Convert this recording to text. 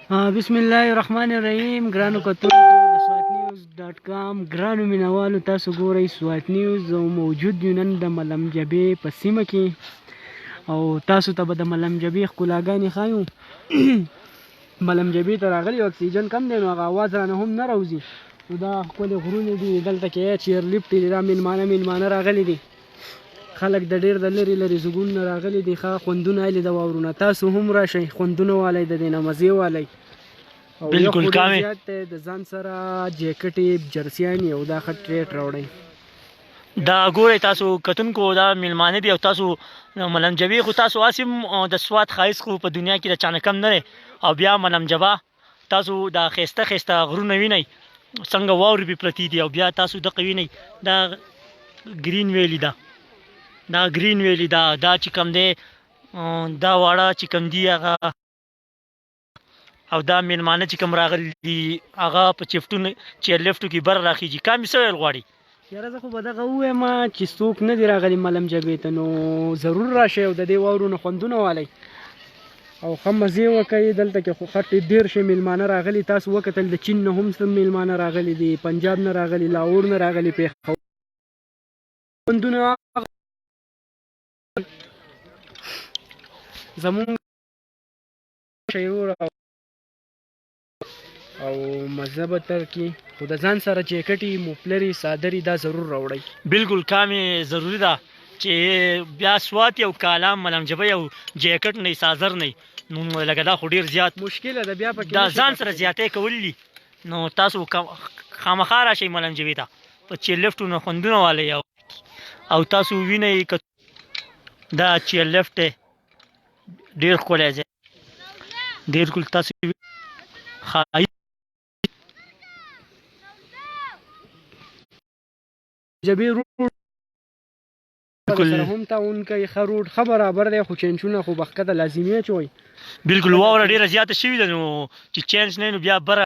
بسم الله الرحمن الرحیم. ګرانو کتونکو د سوات نیوز ډاټ کام ګرانو مینوالو، تاسو ګورئ سوات نیوز او موجود یو نن د ملم جبې په سیمه کې، او تاسو ته به د ملم جبې ښکلاګانې ښایو. ملم جبې ته راغلي، اکسیجن کم دی نو هغه اواز رانه هم نه راوځي. نو دا ښکلې غرونه دي، دلته کې چیر لفټ دی، دا میلمانه راغلي دي، خلک د ډیر د لرې لرې زګون راغلي دي. ښه خوندونه اهلي د واورونه، تاسو هم راشئ، خوندونه والی د دې نه مزې والی. بالکل کامل زیات دی، د ځان سره جیکټې جرسیانې او دا ښه ټریټ راوړئ. دا ګورئ تاسو کتونکو، دا میلمانه دي او تاسو ملم جبې خو تاسو اسیم د سوات ښایست خو په دنیا کې د چا نه کم نه دی. او بیا ملم جبه تاسو دا ښایسته ښایسته غرونه وینئ څنګه واورې پرې پرتې دي، او بیا تاسو دغه وینئ دا ګرین ویلي ده، دا ګرین ویلي ده، دا چې کوم دی دا واړه چې کوم دي هغه، او دا میلمانه چې کوم راغلي دي هغه په چیفټونو چیر لفټو کې بر راخیږي. کامې څه ویل غواړي؟ یاره زه خو به دغه ووایم چې څوک نه دي راغلي ملم جبې ته، نو ضرور راشئ او د دې واورو نه خوندونه والئ او ښه مزې وکئ. دلته کې خو ښه ډېر ښه میلمانه راغلي، تاسو وکتل د چین نه هم څه میلمانه راغلي دي، پنجاب نه راغلي، لاهور نه راغلي، پېښور خوندونه زمونږ شعرور او مذهب تر کې خو د ځان سره جیکټي موفلري صادري دا ضرور راوړئ. بالکل کامې ضروري ده چې بیا سوات یو کالام ملم جبه یو جیکټ نه سازر نه نو لکه دا خو ډېر زیات مشکله ده، بیا پکې دا ځان سره زیاتې کول دي. نو تاسو خامخا راشئ ملم جبې ته، په چیر لفټونو خوندونه والی او تاسو وینئ دا چیر لفټ دی، ډېر ښکلی ځای، ډېر ښکلی. تاسو جبې روډ سره هم تعاون کوي، ښه روډ ښه برابر دی، خو چینجونه خو بخښه لازمي اچوئ. بالکل واوره ډېره زیاته شوې ده، نو چې چینج نه نو بیا بره